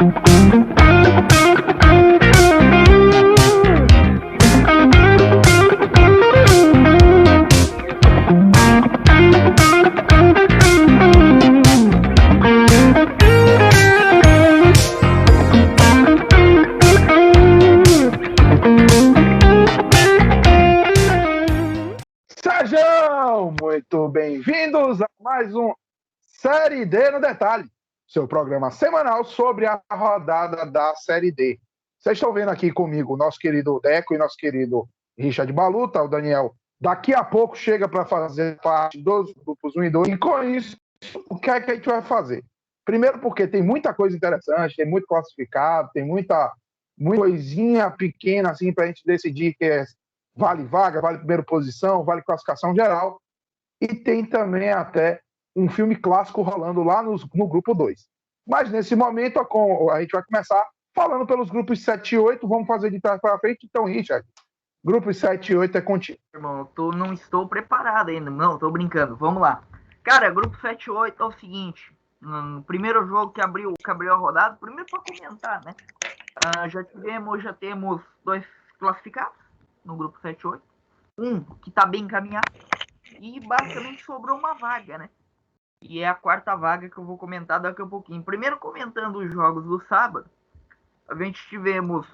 Sejam muito bem-vindos a mais um Série D no Detalhe, seu programa semanal sobre a rodada da Série D. Vocês estão vendo aqui comigo o nosso querido Deco e nosso querido Richard Baluta, o Daniel. Daqui a pouco chega para fazer parte dos grupos 1 e 2. E com isso, o que é que a gente vai fazer? Primeiro porque tem muita coisa interessante, tem muito classificado, tem muita coisinha pequena assim para a gente decidir que é vale vaga, vale primeira posição, vale classificação geral. E tem também até um filme clássico rolando lá no grupo 2. Mas nesse momento a gente vai começar falando pelos grupos 7 e 8, vamos fazer de trás para frente. Então, Richard, grupos 7 e 8 é contigo. Irmão, não estou preparado ainda, não, tô brincando, vamos lá. Cara, grupo 7 e 8 é o seguinte, no primeiro jogo que abriu a rodada, primeiro para comentar, né? Já temos dois classificados no grupo 7 e 8, um que tá bem encaminhado, e basicamente sobrou uma vaga, né? E é a quarta vaga que eu vou comentar daqui a pouquinho. Primeiro comentando os jogos do sábado, a gente tivemos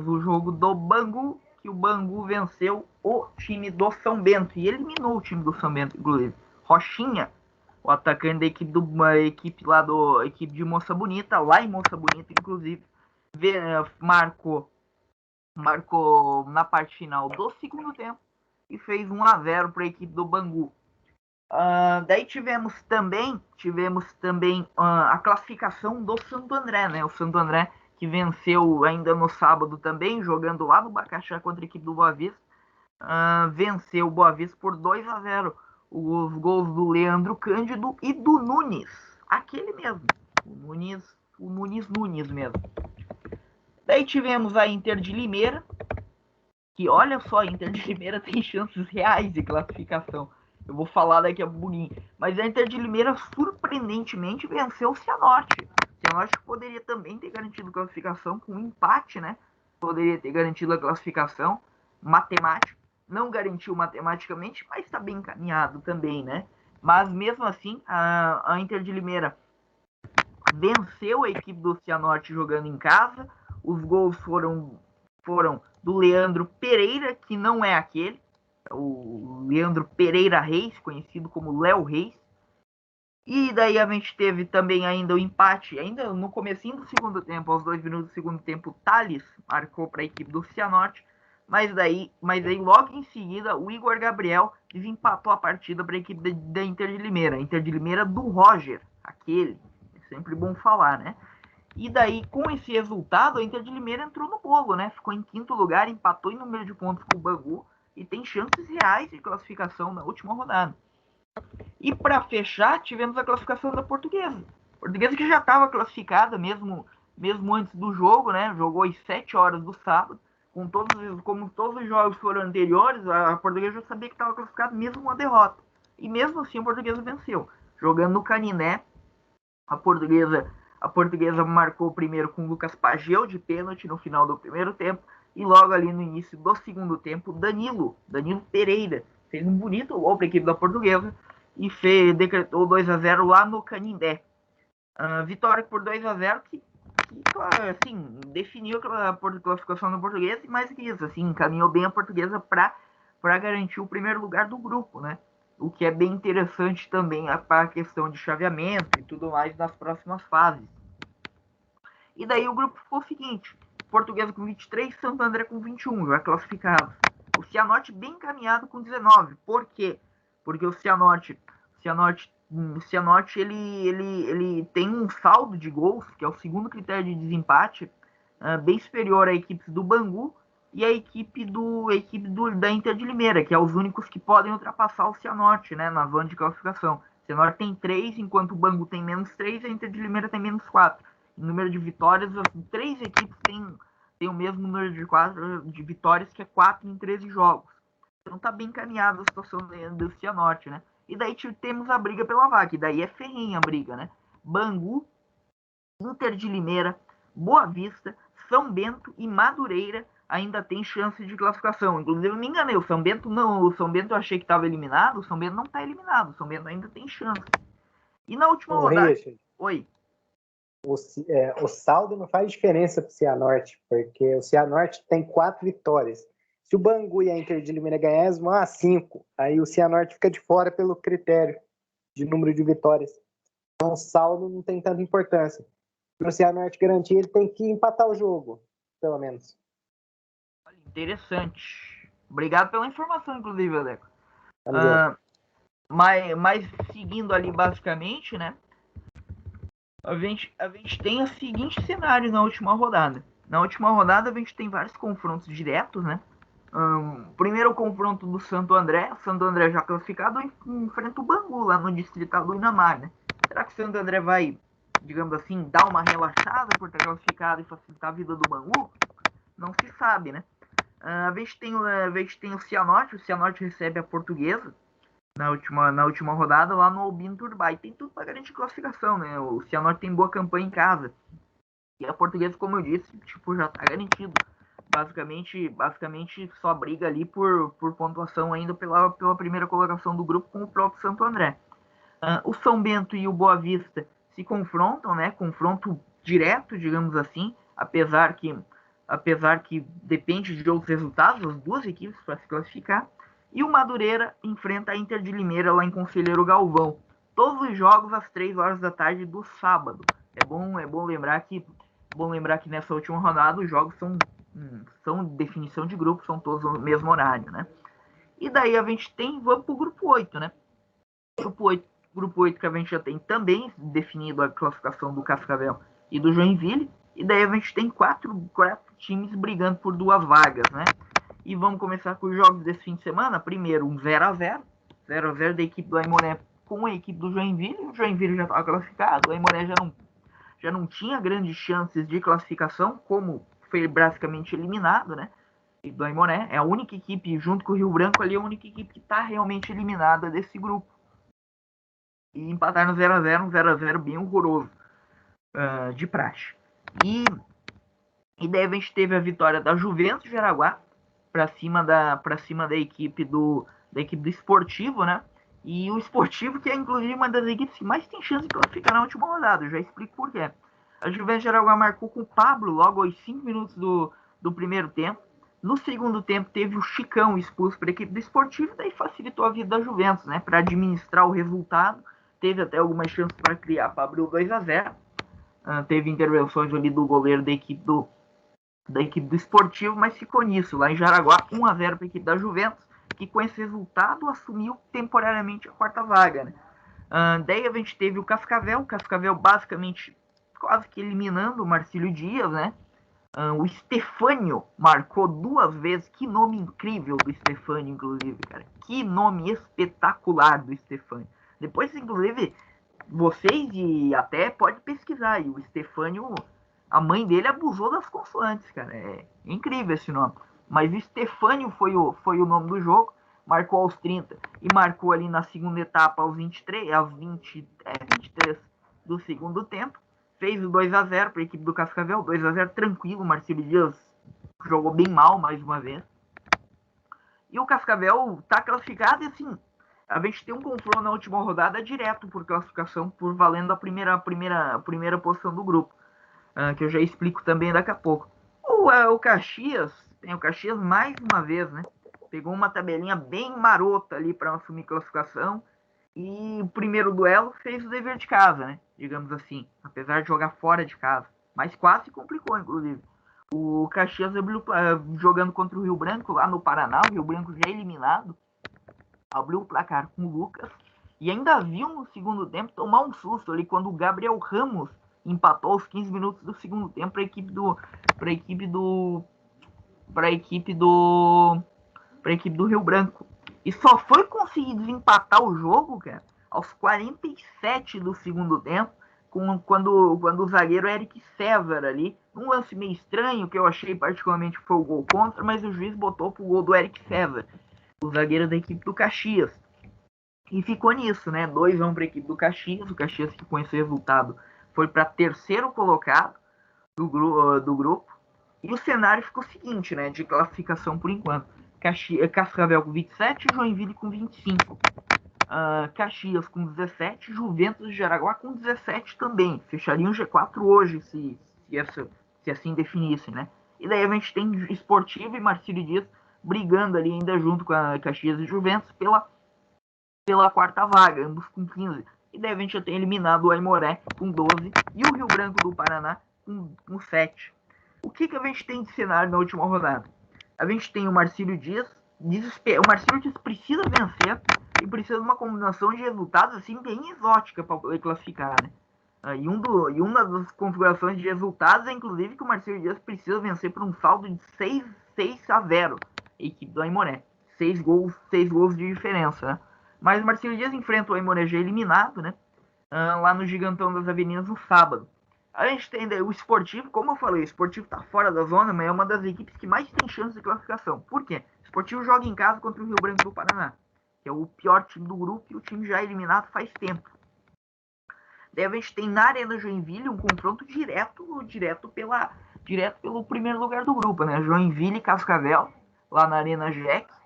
o jogo do Bangu, que o Bangu venceu o time do São Bento, e eliminou o time do São Bento, inclusive. Rochinha, o atacante da equipe de Moça Bonita, lá em Moça Bonita, inclusive, marcou na parte final do segundo tempo e fez 1-0 para a equipe do Bangu. Daí tivemos também a classificação do Santo André, né? O Santo André que venceu ainda no sábado também, jogando lá no Bacaxá contra a equipe do Boa Vista. Venceu o Boa Vista por 2-0. Os gols do Leandro Cândido e do Nunes. Aquele mesmo. O Nunes mesmo. Daí tivemos a Inter de Limeira, que olha só, a Inter de Limeira tem chances reais de classificação. Eu vou falar daqui a pouquinho. Mas a Inter de Limeira, surpreendentemente, venceu o Cianorte. O Cianorte poderia também ter garantido classificação com um empate, né? Poderia ter garantido a classificação matemática. Não garantiu matematicamente, mas está bem encaminhado também, né? Mas mesmo assim, a Inter de Limeira venceu a equipe do Cianorte jogando em casa. Os gols foram do Leandro Pereira, que não é aquele. O Leandro Pereira Reis, conhecido como Léo Reis. E daí a gente teve também ainda o empate, ainda no comecinho do segundo tempo, aos 2 minutos do segundo tempo, o Thales marcou para a equipe do Cianorte, mas daí logo em seguida o Igor Gabriel desempatou a partida para a equipe da Inter de Limeira. A Inter de Limeira do Roger, aquele, é sempre bom falar, né? E daí, com esse resultado, a Inter de Limeira entrou no bolo, né? Ficou em quinto lugar, empatou em número de pontos com o Bangu e tem chances reais de classificação na última rodada. E para fechar, tivemos a classificação da Portuguesa. A Portuguesa que já estava classificada mesmo antes do jogo, né? Jogou às 7 horas do sábado. Como todos os jogos foram anteriores, a Portuguesa já sabia que estava classificada mesmo com a derrota. E mesmo assim a Portuguesa venceu. Jogando no Canindé, a Portuguesa marcou primeiro com o Lucas Pageu de pênalti no final do primeiro tempo. E logo ali no início do segundo tempo, Danilo Pereira fez um bonito gol para a equipe da Portuguesa e decretou 2-0 lá no Canindé. Vitória por 2-0 que assim, definiu a classificação da Portuguesa e mais que isso, assim, encaminhou bem a Portuguesa para garantir o primeiro lugar do grupo, né? O que é bem interessante também para a questão de chaveamento e tudo mais nas próximas fases. E daí o grupo ficou o seguinte: Portuguesa com 23, Santo André com 21, já classificados. O Cianorte bem encaminhado com 19. Por quê? Porque o Cianorte ele tem um saldo de gols, que é o segundo critério de desempate, bem superior à equipe do Bangu e à equipe da Inter de Limeira, que é os únicos que podem ultrapassar o Cianorte, né, na zona de classificação. O Cianorte tem 3, enquanto o Bangu tem menos 3 e a Inter de Limeira tem menos 4. Em número de vitórias, as 3 equipes têm o mesmo número de vitórias, que é 4 em 13 jogos. Então tá bem encaminhada a situação do Cianorte, né? E daí temos a briga pela vaga, e daí é ferrenha a briga, né? Bangu, Inter de Limeira, Boa Vista, São Bento e Madureira ainda tem chance de classificação. Inclusive, eu me enganei, o São Bento não, o São Bento eu achei que estava eliminado, o São Bento não está eliminado, o São Bento ainda tem chance. E na última rodada... Richard, Oi. O saldo não faz diferença para o Cianorte, porque o Cianorte tem 4 vitórias. Se o Bangu e a Inter de Limeira ganhar, eles vão a 5. Aí o Cianorte fica de fora pelo critério de número de vitórias. Então o saldo não tem tanta importância. Para o Cianorte garantir, ele tem que empatar o jogo, pelo menos. Interessante. Obrigado pela informação, inclusive, Aleco. Mas seguindo ali basicamente, né? A gente tem o seguinte cenário na última rodada. Na última rodada a gente tem vários confrontos diretos, né? Primeiro o confronto do Santo André. O Santo André já classificado enfrenta o Bangu lá no Distrital do Inamar, né? Será que o Santo André vai, digamos assim, dar uma relaxada por ter classificado e facilitar a vida do Bangu? Não se sabe, né? A gente tem o Cianorte. O Cianorte recebe a Portuguesa na última rodada lá no Albino Turbay. Tem tudo para garantir classificação, né? O Cianorte tem boa campanha em casa. E a Portuguesa, como eu disse, tipo, já tá garantido. Basicamente só briga ali por pontuação ainda pela primeira colocação do grupo com o próprio Santo André. O São Bento e o Boa Vista se confrontam, né? Confronto direto, digamos assim, apesar que depende de outros resultados, as duas equipes para se classificar. E o Madureira enfrenta a Inter de Limeira lá em Conselheiro Galvão. Todos os jogos às 3 horas da tarde do sábado. É bom lembrar que nessa última rodada os jogos são definição de grupo, são todos no mesmo horário, né? E daí vamos pro grupo 8, né? Grupo 8 que a gente já tem também definido a classificação do Cascavel e do Joinville. E daí a gente tem quatro times brigando por 2 vagas, né? E vamos começar com os jogos desse fim de semana. Primeiro, um 0x0 da equipe do Aimoré com a equipe do Joinville. O Joinville já estava classificado, o Aimoré já não tinha grandes chances de classificação, como foi basicamente eliminado, né? E do Aimoré é a única equipe, junto com o Rio Branco, ali, a única equipe que está realmente eliminada desse grupo. E empatar no 0x0, um 0x0 bem horroroso de praxe. E daí a gente teve a vitória da Juventus de Araguá para cima da equipe do Esportivo, né? E o Esportivo, que é inclusive uma das equipes que mais tem chance de classificar na última rodada. Eu já explico por quê. A Juventus de Araguá marcou com o Pablo logo aos 5 minutos do primeiro tempo. No segundo tempo teve o Chicão expulso para a equipe do Esportivo, daí facilitou a vida da Juventus, né? Para administrar o resultado. Teve até algumas chances para criar, para abrir o 2x0. Teve intervenções ali do goleiro da equipe do Esportivo, mas ficou nisso. Lá em Jaraguá, 1x0 para a equipe da Juventus, que com esse resultado assumiu temporariamente a 4ª vaga, né? Daí a gente teve o Cascavel basicamente quase que eliminando o Marcílio Dias, né? O Estefânio marcou 2 vezes. Que nome incrível do Estefânio, inclusive, cara. Que nome espetacular do Estefânio. Depois, inclusive, vocês e até pode pesquisar aí. O Estefânio, a mãe dele abusou das consoantes, cara. É incrível esse nome. Mas o Estefânio foi o nome do jogo. Marcou aos 30 e marcou ali na segunda etapa aos 23 do segundo tempo. Fez o 2x0 para a equipe do Cascavel. 2x0 tranquilo. O Marcílio Dias jogou bem mal mais uma vez. E o Cascavel está classificado e assim, a gente tem um confronto na última rodada direto por classificação, por valendo a primeira posição do grupo, que eu já explico também daqui a pouco. O Caxias, tem o Caxias mais uma vez, né? Pegou uma tabelinha bem marota ali para assumir classificação e o primeiro duelo fez o dever de casa, né? Digamos assim, apesar de jogar fora de casa, mas quase complicou, inclusive. O Caxias jogando contra o Rio Branco lá no Paraná, o Rio Branco já eliminado, abriu o placar com o Lucas e ainda viu no segundo tempo tomar um susto ali quando o Gabriel Ramos empatou aos 15 minutos do segundo tempo para a equipe do Rio Branco. E só foi conseguir desempatar o jogo, cara, aos 47 do segundo tempo, quando o zagueiro Eric César ali, um lance meio estranho, que eu achei particularmente foi o gol contra, mas o juiz botou pro gol do Eric César, o zagueiro da equipe do Caxias. E ficou nisso, né? 2-1 para a equipe do Caxias. O Caxias, que com esse resultado foi para terceiro colocado. do grupo. E o cenário ficou o seguinte, né, de classificação por enquanto. Cascavel com 27, Joinville com 25. Caxias com 17, Juventus de Jaraguá com 17 também. Fechariam o G4 hoje, se assim definissem, né? E daí a gente tem Esportivo e Marcílio Dias brigando ali ainda junto com a Caxias e Juventus pela quarta vaga, ambos com 15. E daí a gente já tem eliminado o Aimoré com 12 e o Rio Branco do Paraná com 7. O que a gente tem de cenário na última rodada? A gente tem o Marcílio Dias, o Marcílio Dias precisa vencer e precisa de uma combinação de resultados assim bem exótica para classificar, né? E uma das configurações de resultados é inclusive que o Marcílio Dias precisa vencer por um saldo de 6-0 a equipe do Aimoré. 6 gols de diferença, né? Mas o Marcílio Dias enfrenta o Aimoré já eliminado, né? Lá no Gigantão das Avenidas no sábado. A gente tem o Esportivo, como eu falei, o Esportivo está fora da zona, mas é uma das equipes que mais tem chance de classificação. Por quê? O Esportivo joga em casa contra o Rio Branco do Paraná, que é o pior time do grupo e o time já eliminado faz tempo. Daí a gente tem na Arena Joinville um confronto direto pelo primeiro lugar do grupo, né? Joinville e Cascavel, lá na Arena Jack.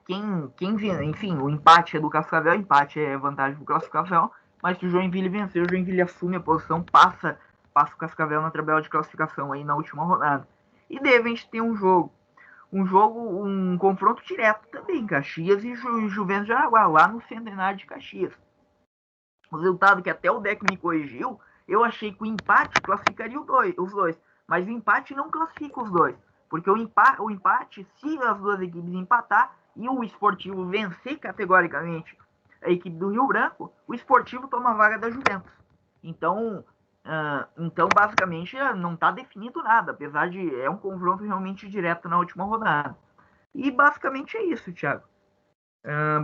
Enfim, o empate é do Cascavel, empate é vantagem do Cascavel, mas se o Joinville vencer, o Joinville assume a posição, passa o Cascavel na tabela de classificação aí na última rodada. E daí a gente tem um confronto direto também, Caxias e Juventus de Araguá, lá no Centenário de Caxias. O resultado que até o deck me corrigiu, eu achei que o empate classificaria os dois, mas o empate não classifica os dois, porque o empate, se as duas equipes empatar e o Esportivo vencer categoricamente a equipe do Rio Branco, o Esportivo toma a vaga da Juventus. Então, basicamente, não está definido nada, apesar de é um confronto realmente direto na última rodada. E basicamente é isso, Thiago.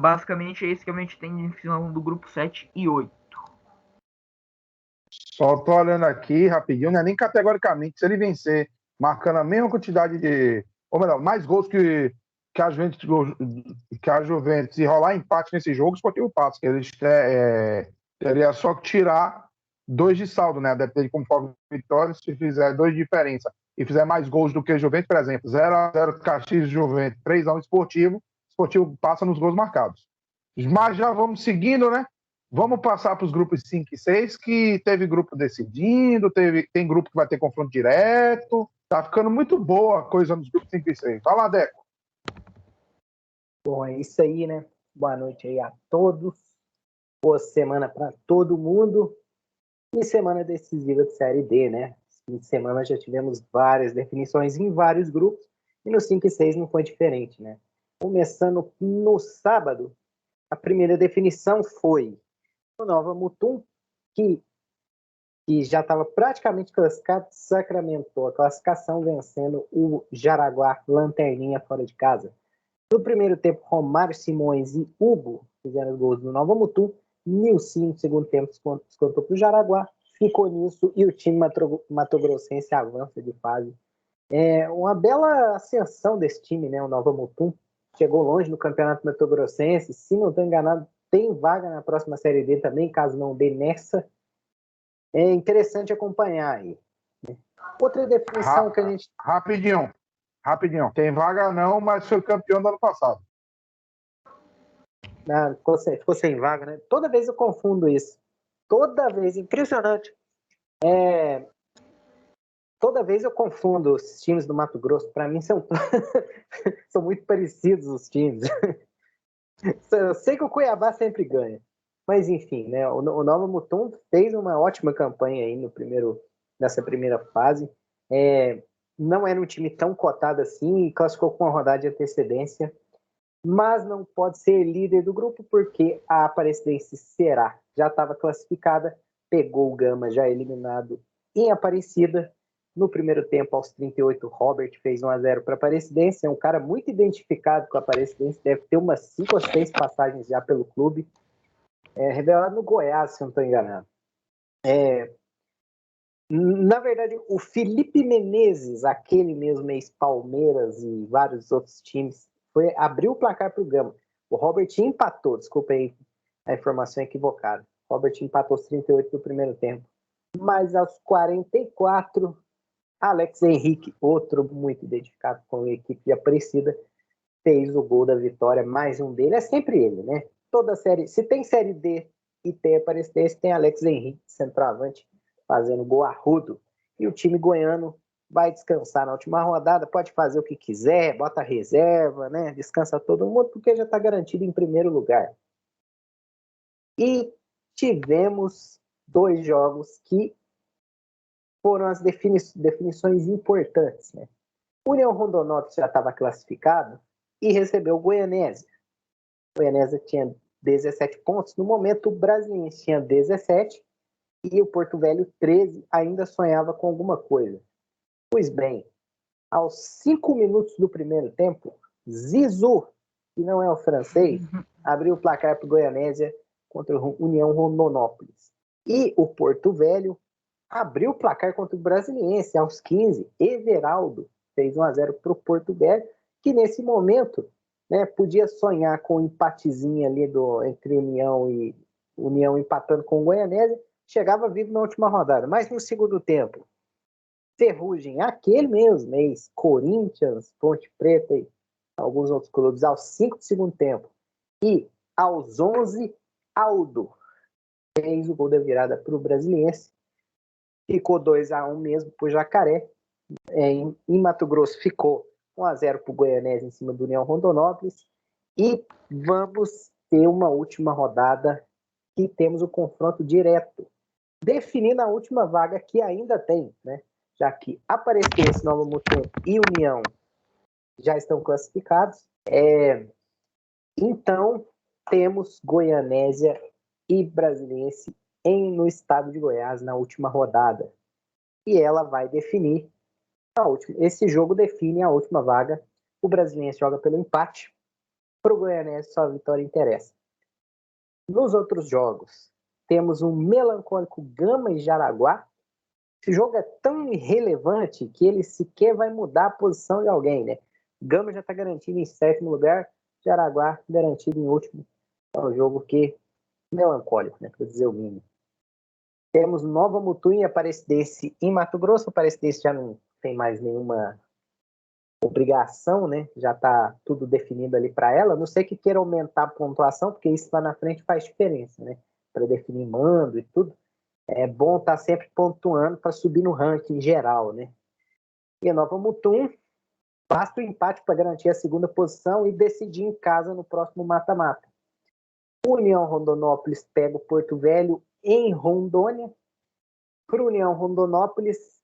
Basicamente é isso que a gente tem em final do grupo 7 e 8. Só tô olhando aqui rapidinho, não é nem categoricamente. Se ele vencer, marcando a mesma quantidade de. Ou melhor, mais gols que a Juventus e rolar empate nesse jogo, o Sportivo passa. Eles teria só que tirar 2 de saldo, né? Depende como for a vitória, se fizer 2 de diferença e fizer mais gols do que o Juventus, por exemplo, 0-0 Caxias e Juventus, 3-1 Esportivo passa nos gols marcados. Mas já vamos seguindo, né? Vamos passar para os grupos 5 e 6, que teve grupo decidindo, tem grupo que vai ter confronto direto. Tá ficando muito boa a coisa nos grupos 5 e 6. Vai lá, Deco. Bom, é isso aí, né? Boa noite aí a todos. Boa semana para todo mundo. E semana decisiva de Série D, né? Esse fim de semana já tivemos várias definições em vários grupos. E no 5 e 6 não foi diferente, né? Começando no sábado, a primeira definição foi o Nova Mutum, que já estava praticamente classificado, sacramentou a classificação, vencendo o Jaraguá Lanterninha fora de casa. No primeiro tempo, Romário Simões e Hugo fizeram os gols do Nova Mutum. Nilcinho, no segundo tempo, descontou para o Jaraguá. Ficou nisso e o time matogrossense avança de fase. É uma bela ascensão desse time, né? O Nova Mutum chegou longe no Campeonato Matogrossense. Se não estou enganado, tem vaga na próxima Série D também, caso não dê nessa. É interessante acompanhar aí. Outra definição que a gente... Rapidinho. Tem vaga não, mas foi campeão do ano passado. Ficou sem vaga, né? Toda vez eu confundo isso. Toda vez, impressionante. Toda vez eu confundo os times do Mato Grosso. Para mim são muito parecidos os times. Eu sei que o Cuiabá sempre ganha. Mas enfim, né? O Nova Mutum fez uma ótima campanha aí nessa primeira fase. Não era um time tão cotado assim e classificou com uma rodada de antecedência. Mas não pode ser líder do grupo porque a Aparecidense será. Já estava classificada, pegou o Gama já eliminado em Aparecida. No primeiro tempo, aos 38, Robert fez 1-0 para a Aparecidense. É um cara muito identificado com a Aparecidense, deve ter umas 5 ou 6 passagens já pelo clube. Revelado no Goiás, se eu não estou enganado. Na verdade, o Felipe Menezes, aquele mesmo ex-Palmeiras e vários outros times, abriu o placar para o Gama. O Robert empatou, desculpa aí a informação equivocada. O Robert empatou os 38 do primeiro tempo. Mas aos 44, Alex Henrique, outro muito identificado com a equipe de Aparecida, fez o gol da vitória, mais um dele. É sempre ele, né? Toda série, se tem Série D e tem Aparecidense, tem Alex Henrique, centroavante, fazendo gol arrudo. E o time goiano vai descansar na última rodada, pode fazer o que quiser, bota reserva, né? Descansa todo mundo, porque já está garantido em primeiro lugar. E tivemos 2 jogos que foram as definições importantes, né? O União Rondonópolis já estava classificado e recebeu o Goianésia. O Goianésia tinha 17 pontos, no momento o Brasiliense tinha 17 e o Porto Velho 13, ainda sonhava com alguma coisa. Pois bem, aos 5 minutos do primeiro tempo, Zizou, que não é o francês, abriu o placar para o Goianésia contra o União Rondonópolis. E o Porto Velho abriu o placar contra o Brasiliense aos 15. Everaldo fez 1-0 para o Porto Velho, que nesse momento, né, podia sonhar com um empatezinho ali entre União empatando com o Goianésia, chegava vivo na última rodada. Mas no segundo tempo, Ferrugem, aquele mesmo mês, Corinthians, Ponte Preta e alguns outros clubes, aos 5 do segundo tempo. E aos 11, Aldo fez o gol da virada para o Brasiliense. Ficou 2-1 mesmo para o Jacaré. Em Mato Grosso ficou 1-0 para o Goianese em cima do União Rondonópolis. E vamos ter uma última rodada que temos o confronto direto, definindo a última vaga que ainda tem, né? Já que Aparecidense, Nova Mutum e União já estão classificados. Então, temos Goianésia e Brasiliense no estado de Goiás na última rodada. E ela vai definir a última. Esse jogo define a última vaga. O Brasiliense joga pelo empate. Para o Goianésia, só a vitória interessa. Nos outros jogos, temos um melancólico Gama e Jaraguá. Esse jogo é tão irrelevante que ele sequer vai mudar a posição de alguém, né? Gama já está garantido em 7º lugar, Jaraguá garantido em último. É um jogo que melancólico, né? Para dizer o mínimo. Temos Nova Mutum e Aparecidense em Mato Grosso. Aparecidense já não tem mais nenhuma obrigação, né? Já está tudo definido ali para ela. Não sei que queira aumentar a pontuação, porque isso lá na frente faz diferença, né? Para definir mando e tudo. É bom estar sempre pontuando para subir no ranking geral, né? E a Nova Mutum, basta o empate para garantir a 2ª posição e decidir em casa no próximo mata-mata. União Rondonópolis pega o Porto Velho em Rondônia. Para o União Rondonópolis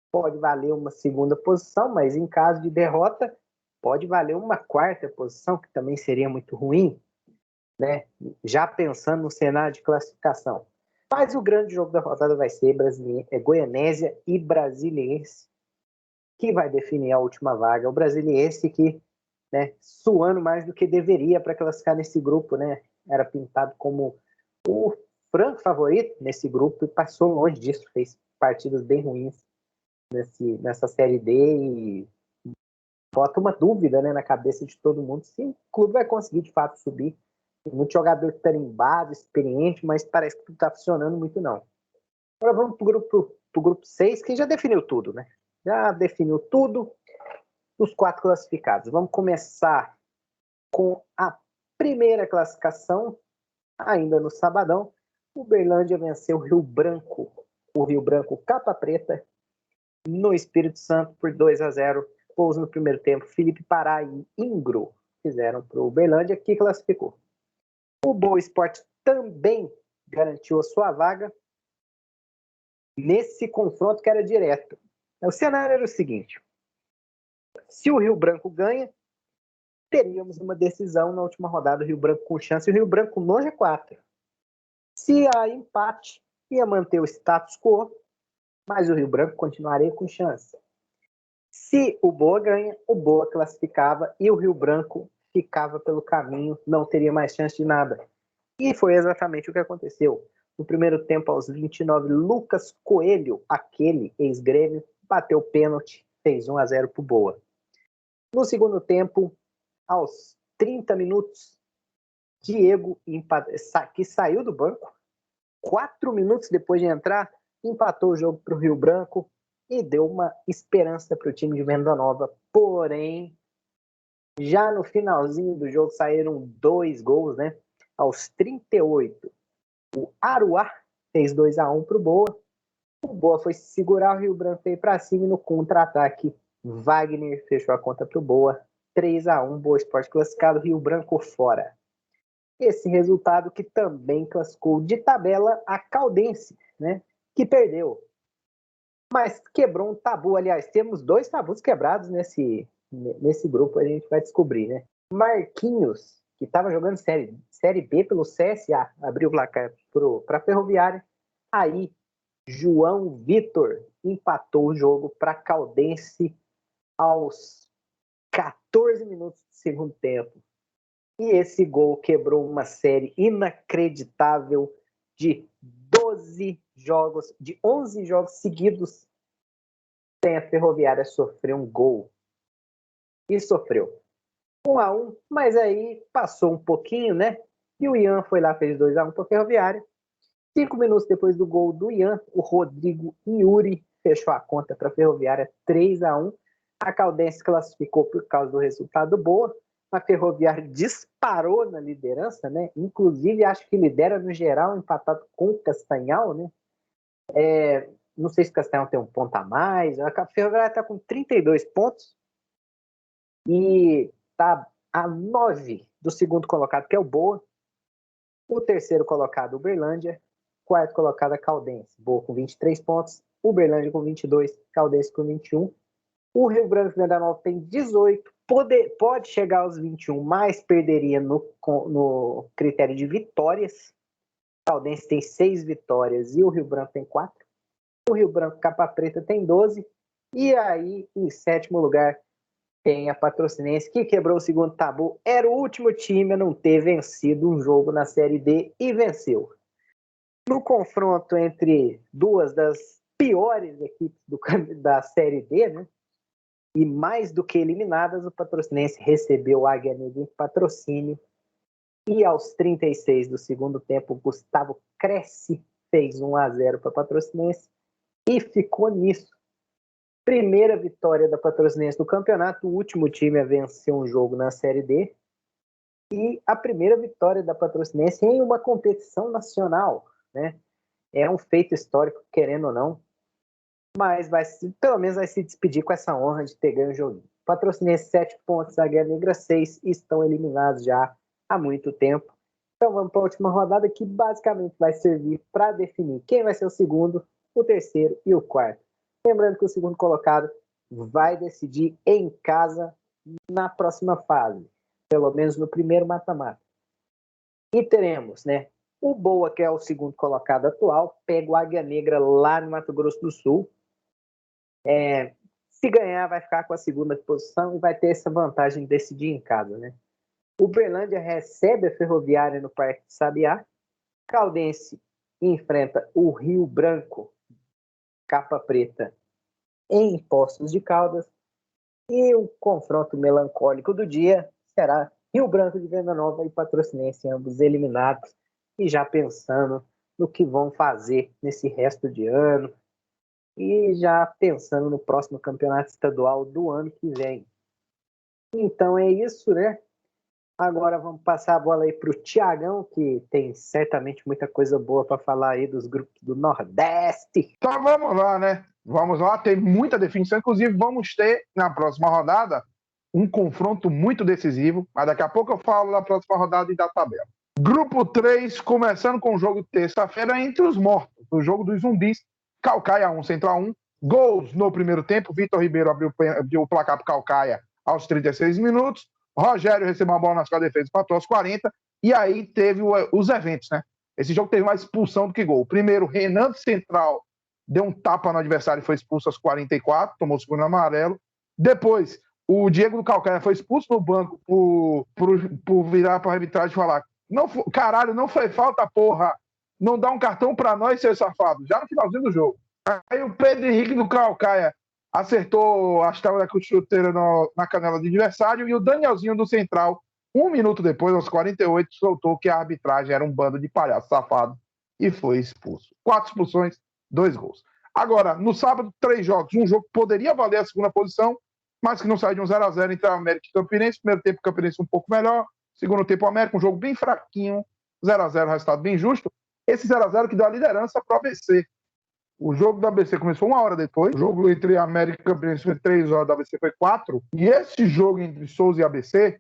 pode valer uma 2ª posição, mas em caso de derrota pode valer uma 4ª posição, que também seria muito ruim, né? Já pensando no cenário de classificação. Mas o grande jogo da rodada vai ser Goianésia e Brasiliense, que vai definir a última vaga. O Brasiliense que, né, suando mais do que deveria para classificar nesse grupo, né? Era pintado como o franco favorito nesse grupo e passou longe disso, fez partidas bem ruins nessa Série D e bota uma dúvida, né, na cabeça de todo mundo se o clube vai conseguir de fato subir. Tem muito jogador tarimbado, experiente, mas parece que não está funcionando muito, não. Agora vamos para o grupo 6, que já definiu tudo, né? Já definiu tudo dos 4 classificados. Vamos começar com a primeira classificação, ainda no sabadão. O Uberlândia venceu o Rio Branco Capa Preta, no Espírito Santo, por 2-0. Gols no primeiro tempo, Felipe Pará e Ingro fizeram para o Uberlândia, que classificou. O Boa Esporte também garantiu a sua vaga nesse confronto que era direto. O cenário era o seguinte: se o Rio Branco ganha, teríamos uma decisão na última rodada, o Rio Branco com chance, e o Rio Branco no G4. Se há empate, ia manter o status quo, mas o Rio Branco continuaria com chance. Se o Boa ganha, o Boa classificava e o Rio Branco ficava pelo caminho, não teria mais chance de nada. E foi exatamente o que aconteceu. No primeiro tempo, aos 29, Lucas Coelho, aquele ex-Grêmio, bateu o pênalti, fez 1-0 para o Boa. No segundo tempo, aos 30 minutos, Diego, que saiu do banco, 4 minutos depois de entrar, empatou o jogo para o Rio Branco e deu uma esperança para o time de Venda Nova. Porém, já no finalzinho do jogo saíram 2 gols, né? Aos 38, o Aruá fez 2-1 para o Boa. O Boa foi segurar, o Rio Branco veio para cima e no contra-ataque, Wagner fechou a conta para o Boa. 3-1, Boa Esporte classificado, Rio Branco fora. Esse resultado que também classificou de tabela a Caldense, né? Que perdeu. Mas quebrou um tabu, aliás, temos 2 tabus quebrados nesse grupo, a gente vai descobrir, né? Marquinhos, que estava jogando série B pelo CSA, abriu o placar para a Ferroviária. Aí, João Vitor empatou o jogo para Caldense aos 14 minutos do segundo tempo. E esse gol quebrou uma série inacreditável de 11 jogos seguidos sem a Ferroviária sofrer um gol. E sofreu. 1-1, mas aí passou um pouquinho, né? E o Ian foi lá, fez 2-1 para a Ferroviária. 5 minutos depois do gol do Ian, o Rodrigo Yuri fechou a conta para a Ferroviária 3-1. A Caldense classificou por causa do resultado boa. A Ferroviária disparou na liderança, né? Inclusive, acho que lidera no geral, empatado com o Castanhal, né? Não sei se o Castanhal tem um ponto a mais. A Ferroviária está com 32 pontos e está a 9 do segundo colocado, que é o Boa. O terceiro colocado, Uberlândia. Quarto colocado, a Caldense. Boa com 23 pontos. Uberlândia com 22. Caldense com 21. O Rio Branco Venda Nova tem 18. Pode chegar aos 21, mas perderia no critério de vitórias. A Caldense tem 6 vitórias e o Rio Branco tem 4. O Rio Branco Capa Preta tem 12. E aí, em 7º lugar, tem a Patrocinense, que quebrou o segundo tabu. Era o último time a não ter vencido um jogo na Série D e venceu. No confronto entre 2 das piores equipes da Série D, né? E mais do que eliminadas, o Patrocinense recebeu o Águia Negra em Patrocínio. E aos 36 do segundo tempo, Gustavo Cresce fez 1-0 para a Patrocinense e ficou nisso. Primeira vitória da Patrocinense no campeonato, o último time a vencer um jogo na Série D. E a primeira vitória da Patrocinense em uma competição nacional, né? É um feito histórico, querendo ou não. Mas pelo menos vai se despedir com essa honra de ter ganho o jogo. Patrocinense 7 pontos, Águia Negra 6, estão eliminados já há muito tempo. Então vamos para a última rodada, que basicamente vai servir para definir quem vai ser o segundo, o terceiro e o quarto. Lembrando que o segundo colocado vai decidir em casa na próxima fase, pelo menos no primeiro mata-mata. E teremos, né, o Boa, que é o segundo colocado atual, pega o Águia Negra lá no Mato Grosso do Sul. Se ganhar, vai ficar com a segunda posição e vai ter essa vantagem de decidir em casa, né? O Uberlândia recebe a Ferroviária no Parque de Sabiá. Caldense enfrenta o Rio Branco, Capa Preta, em Poços de Caldas. E o confronto melancólico do dia será Rio Branco de Venda Nova e Patrocinense, ambos eliminados, e já pensando no que vão fazer nesse resto de ano, e já pensando no próximo campeonato estadual do ano que vem. Então é isso, né? Agora vamos passar a bola aí para o Tiagão, que tem certamente muita coisa boa para falar aí dos grupos do Nordeste. Então vamos lá, né? Vamos lá, tem muita definição. Inclusive, vamos ter na próxima rodada um confronto muito decisivo. Mas daqui a pouco eu falo da próxima rodada e da tabela. Grupo 3, começando com o jogo de terça-feira entre os mortos. O jogo dos zumbis. Caucaia 1, Central 1. Gols no primeiro tempo. Vitor Ribeiro abriu o placar para Caucaia aos 36 minutos. Rogério recebeu uma bola nas costas da defesa, empatou aos 40. E aí teve os eventos, né? Esse jogo teve mais expulsão do que gol. Primeiro, Renan do Central deu um tapa no adversário e foi expulso aos 44, tomou o segundo amarelo. Depois, o Diego do Caucaia foi expulso no banco por virar para a arbitragem e falar: caralho, não foi falta, porra. Não dá um cartão para nós, seu safado. Já no finalzinho do jogo. Aí o Pedro Henrique do Caucaia acertou a tábua da chuteira na canela do adversário, e o Danielzinho do Central, 1 minuto depois, aos 48, soltou que a arbitragem era um bando de palhaço safado e foi expulso. 4 expulsões, 2 gols. Agora, no sábado, 3 jogos. Um jogo que poderia valer a segunda posição, mas que não sai de um 0x0 entre a América e o Campinense. Primeiro tempo, o Campinense um pouco melhor. Segundo tempo, o América, um jogo bem fraquinho. 0x0, resultado bem justo. Esse 0x0 que deu a liderança para o ABC. O jogo da ABC começou 1 hora depois. O jogo entre a América e o Campinense foi 3 horas, da ABC foi 4. E esse jogo entre Souza e ABC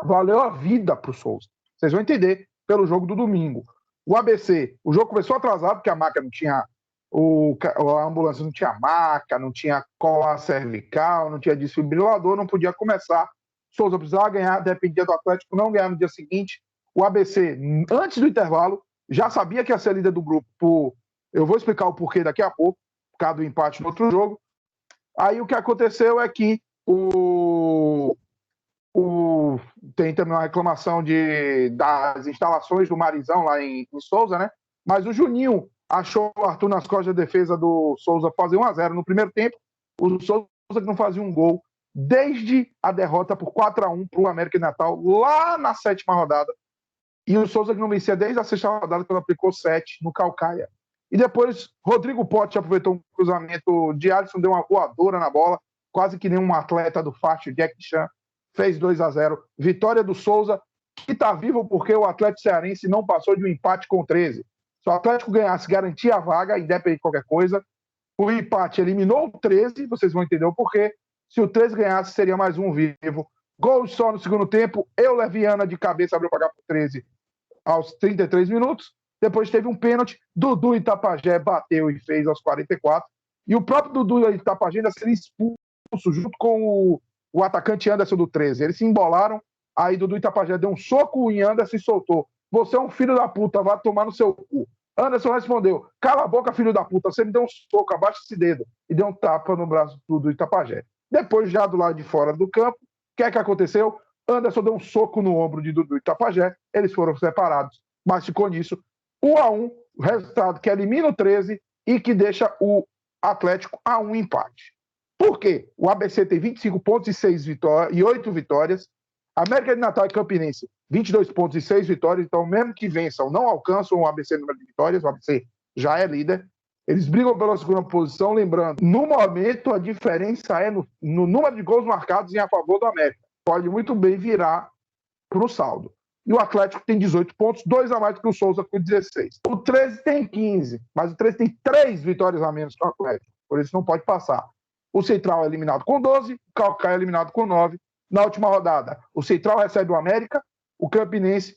valeu a vida para o Souza. Vocês vão entender pelo jogo do domingo. O ABC, o jogo começou atrasado, porque a maca não tinha... a ambulância não tinha maca, não tinha cola cervical, não tinha desfibrilador, não podia começar. Souza precisava ganhar, dependia do Atlético não ganhar no dia seguinte. O ABC, antes do intervalo, já sabia que ia ser líder do grupo. Eu vou explicar o porquê daqui a pouco, por causa do empate no outro jogo. Aí o que aconteceu é que tem também uma reclamação das instalações do Marizão lá em Souza, né? Mas o Juninho achou o Arthur nas costas da defesa do Souza fazer 1x0 no primeiro tempo. O Souza que não fazia um gol desde a derrota por 4x1 para o América de Natal, lá na 7ª rodada. E o Souza que não vencia desde a 6ª rodada, quando aplicou 7 no Caucaia. E depois, Rodrigo Pote aproveitou um cruzamento de Alisson, deu uma voadora na bola, quase que nem um atleta do Fátio, Jack Chan, fez 2x0. Vitória do Souza, que está vivo porque o Atlético Cearense não passou de um empate com 13. Se o Atlético ganhasse, garantia a vaga, independente de qualquer coisa. O empate eliminou o 13, vocês vão entender o porquê. Se o 13 ganhasse, seria mais um vivo. Gol só no segundo tempo. Leviana de cabeça abriu para pagar por 13 aos 33 minutos. Depois teve um pênalti. Dudu Itapajé bateu e fez aos 44. E o próprio Dudu Itapajé ainda seria expulso junto com o atacante Anderson do 13. Eles se embolaram. Aí Dudu Itapajé deu um soco em Anderson e soltou. Você é um filho da puta, vai tomar no seu cu. Anderson respondeu, cala a boca, filho da puta, você me deu um soco, abaixa esse dedo. E deu um tapa no braço do Itapajé. Depois, já do lado de fora do campo, o que é que aconteceu? Anderson deu um soco no ombro de Dudu Itapajé, eles foram separados, mas ficou nisso. 1x1, o resultado que elimina o 13 e que deixa o Atlético a um empate. Por quê? O ABC tem 25 pontos e 8 vitórias. América de Natal e Campinense, 22 pontos e 6 vitórias. Então, mesmo que vençam, não alcançam o ABC no número de vitórias. O ABC já é líder. Eles brigam pela segunda posição. Lembrando, no momento, a diferença é no número de gols marcados em a favor do América. Pode muito bem virar para o saldo. E o Atlético tem 18 pontos, 2 a mais que o Souza com 16. O 13 tem 15, mas o 13 tem 3 vitórias a menos que o Atlético. Por isso não pode passar. O Central é eliminado com 12, o Caucaia é eliminado com 9. Na última rodada, o Central recebe o América, o Campinense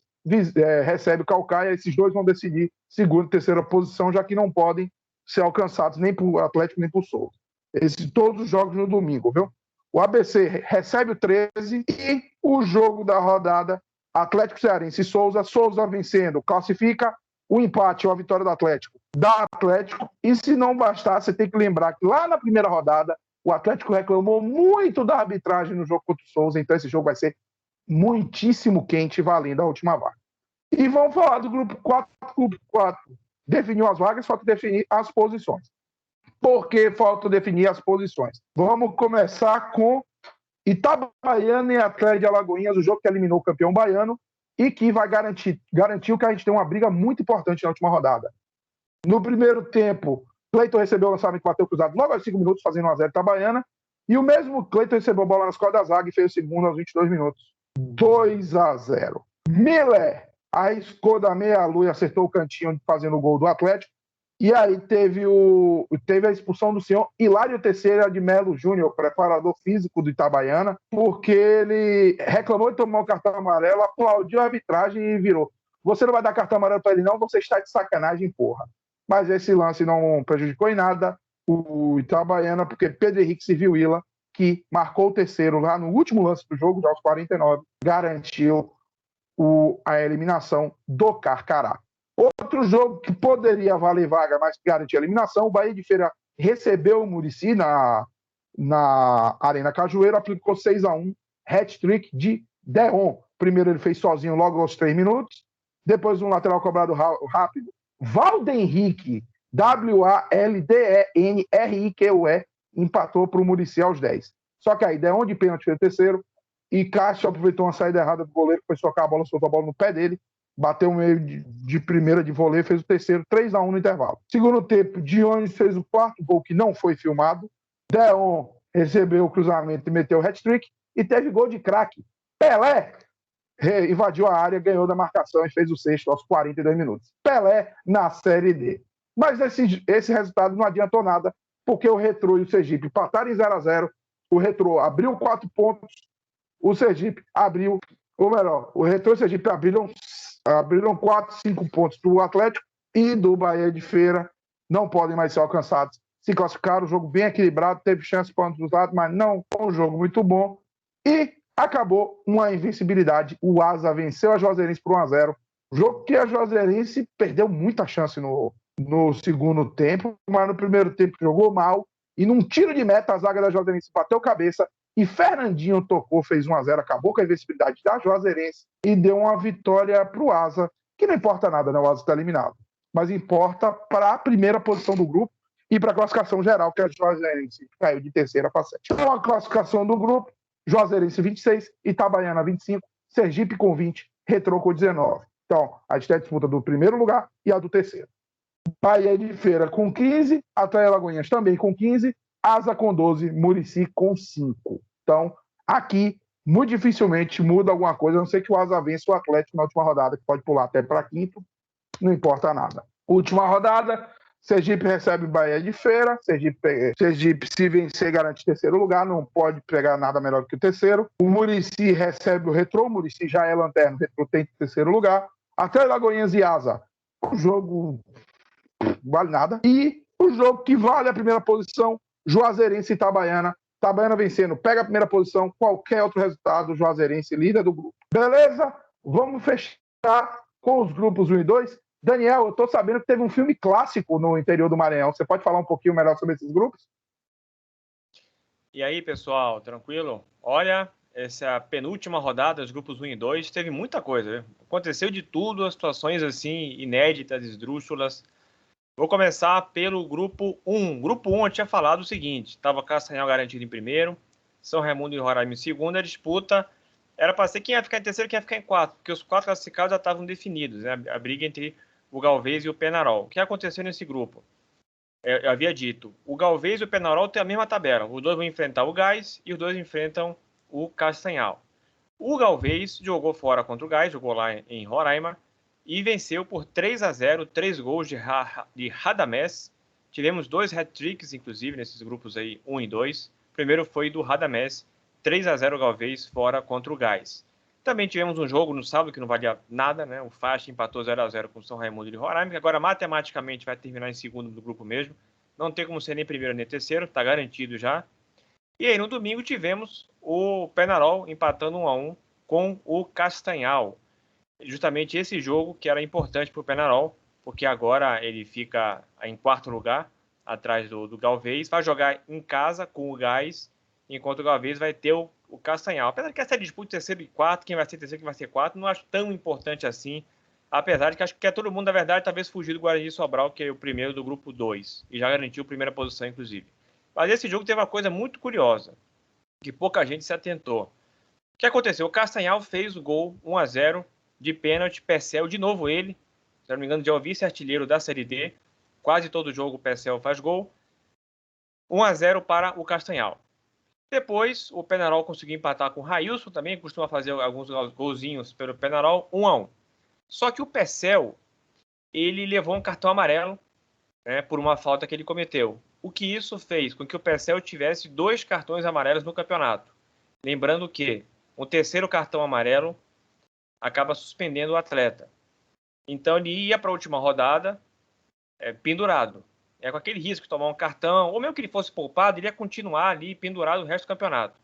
recebe o Caucaia. Esses dois vão decidir segunda e terceira posição, já que não podem ser alcançados nem para o Atlético nem para o Souza. Todos os jogos no domingo, viu? O ABC recebe o 13 e o jogo da rodada, Atlético Cearense e Souza. Souza vencendo, classifica. O empate ou a vitória do Atlético dá Atlético. E se não bastar, você tem que lembrar que lá na primeira rodada, o Atlético reclamou muito da arbitragem no jogo contra o Souza, então esse jogo vai ser muitíssimo quente, valendo a última vaga. E vamos falar do grupo 4. O grupo 4 definiu as vagas, falta definir as posições. Por que falta definir as posições? Vamos começar com Itabaiana e Atlético de Alagoinhas, o jogo que eliminou o campeão baiano e que vai garantir que a gente tem uma briga muito importante na última rodada. No primeiro tempo, Cleiton recebeu o lançamento, bateu cruzado logo aos 5 minutos, fazendo 1x0 Itabaiana. E o mesmo Cleiton recebeu a bola nas costas da zaga e fez o segundo aos 22 minutos. 2x0. Miller arriscou da meia-lua e acertou o cantinho fazendo o gol do Atlético. E aí teve a expulsão do senhor Hilário Teixeira de Melo Júnior, preparador físico do Itabaiana, porque ele reclamou de tomar o cartão amarelo, aplaudiu a arbitragem e virou. Você não vai dar cartão amarelo para ele não, você está de sacanagem, porra. Mas esse lance não prejudicou em nada o Itabaiana, porque Pedro Henrique Civilila, que marcou o terceiro lá no último lance do jogo, já aos 49, garantiu a eliminação do Carcará. Outro jogo que poderia valer vaga, mas que garantia a eliminação, o Bahia de Feira recebeu o Muricy na Arena Cajueiro, aplicou 6x1, hat-trick de Deon. Primeiro ele fez sozinho logo aos 3 minutos, depois um lateral cobrado rápido, Valdenrique, Waldenrique, empatou para o Muricy aos 10. Só que aí Deon de pênalti fez o terceiro, e Cássio aproveitou uma saída errada do goleiro, foi socar a bola, soltou a bola no pé dele, bateu o meio de primeira de vôlei, fez o terceiro, 3-1 no intervalo. Segundo tempo, Dionis fez o quarto gol que não foi filmado. Deon recebeu o cruzamento e meteu o hat-trick. E teve gol de craque. Pelé invadiu a área, ganhou da marcação e fez o sexto aos 42 minutos. Pelé na Série D. Mas esse resultado não adiantou nada, porque o Retrô e o Sergipe empataram em 0-0. O Retrô abriu 4 pontos, o Sergipe abriu, ou melhor, o Retrô e o Sergipe abriram 4, 5 pontos do Atlético e do Bahia de Feira. Não podem mais ser alcançados. Se classificaram, o jogo bem equilibrado, teve chance para ambos os lados, mas não foi um jogo muito bom. E acabou uma invencibilidade. O Asa venceu a Juazeirense por 1-0. Jogo que a Juazeirense perdeu muita chance no segundo tempo, mas no primeiro tempo jogou mal. E num tiro de meta, a zaga da Juazeirense bateu cabeça e Fernandinho tocou, fez 1-0, acabou com a invencibilidade da Juazeirense e deu uma vitória para o Asa, que não importa nada, né? O Asa está eliminado. Mas importa para a primeira posição do grupo e para a classificação geral, que a Juazeirense caiu de terceira para sétima. Então, a classificação do grupo: Juazeirense 26, Itabaiana 25, Sergipe com 20, Retrô com 19. Então, a gente tem a disputa do primeiro lugar e a do terceiro. Bahia de Feira com 15, Atlético Alagoinhas também com 15, Asa com 12, Murici com 5. Então, aqui, muito dificilmente muda alguma coisa, a não ser que o Asa vença o Atlético na última rodada, que pode pular até para quinto, não importa nada. Última rodada, Sergipe recebe Bahia de Feira. Sergipe, se vencer, garante terceiro lugar. Não pode pegar nada melhor que o terceiro. O Murici recebe o Retrô. O Murici já é lanterna. O Retrô tem terceiro lugar. Até Lagoinhas e Asa. O jogo vale nada. E o jogo que vale a primeira posição, Juazeirense e Itabaiana. Itabaiana vencendo, pega a primeira posição. Qualquer outro resultado, Juazeirense, líder do grupo. Beleza? Vamos fechar com os grupos 1 e 2. Daniel, eu tô sabendo que teve um filme clássico no interior do Maranhão. Você pode falar um pouquinho melhor sobre esses grupos? E aí, pessoal, tranquilo? Olha, essa penúltima rodada dos grupos 1 e 2 teve muita coisa, viu? Aconteceu de tudo, as situações assim inéditas, esdrúxulas. Vou começar pelo grupo 1. Grupo 1 eu tinha falado o seguinte: estava Castanhal garantido em primeiro, São Raimundo e Roraima em segundo. A disputa era para ser quem ia ficar em terceiro e quem ia ficar em quarto, porque os 4 classificados já estavam definidos, né? A briga entre o Galvez e o Penarol. O que aconteceu nesse grupo? Eu havia dito, o Galvez e o Penarol têm a mesma tabela. Os dois vão enfrentar o Gás e os dois enfrentam o Castanhal. O Galvez jogou fora contra o Gás, jogou lá em Roraima, e venceu por 3-0, 3 gols de Radamés. Tivemos 2 hat-tricks, inclusive, nesses grupos aí, 1 e 2. O primeiro foi do Radamés, 3-0 o Galvez fora contra o Gás. Também tivemos um jogo no sábado que não valia nada, né? O Faixa empatou 0-0 com o São Raimundo de Roraima, que agora matematicamente vai terminar em segundo do grupo mesmo. Não tem como ser nem primeiro nem terceiro, está garantido já. E aí no domingo tivemos o Penarol empatando 1-1 com o Castanhal. Justamente esse jogo que era importante para o Penarol, porque agora ele fica em quarto lugar, atrás do Galvez. Vai jogar em casa com o Gás, enquanto o Galvez vai ter o Castanhal. Apesar de que essa disputa terceiro e quarto, quem vai ser terceiro, quem vai ser quarto, não acho tão importante assim. Apesar de que acho que todo mundo, na verdade, talvez fugir do Guarani de Sobral, que é o primeiro do grupo 2, e já garantiu a primeira posição, inclusive. Mas esse jogo teve uma coisa muito curiosa, que pouca gente se atentou. O que aconteceu? O Castanhal fez o gol 1-0 de pênalti, Pecel, de novo ele, se não me engano, já é o vice-artilheiro da Série D. Quase todo jogo o Pecel faz gol. 1-0 para o Castanhal. Depois, o Penarol conseguiu empatar com o Railson também, costuma fazer alguns golzinhos pelo Penarol, 1-1. Só que o Pecel, ele levou um cartão amarelo, né, por uma falta que ele cometeu. O que isso fez com que o Pecel tivesse 2 cartões amarelos no campeonato. Lembrando que o terceiro cartão amarelo acaba suspendendo o atleta. Então ele ia para a última rodada pendurado. Com aquele risco de tomar um cartão, ou mesmo que ele fosse poupado, ele ia continuar ali pendurado o resto do campeonato.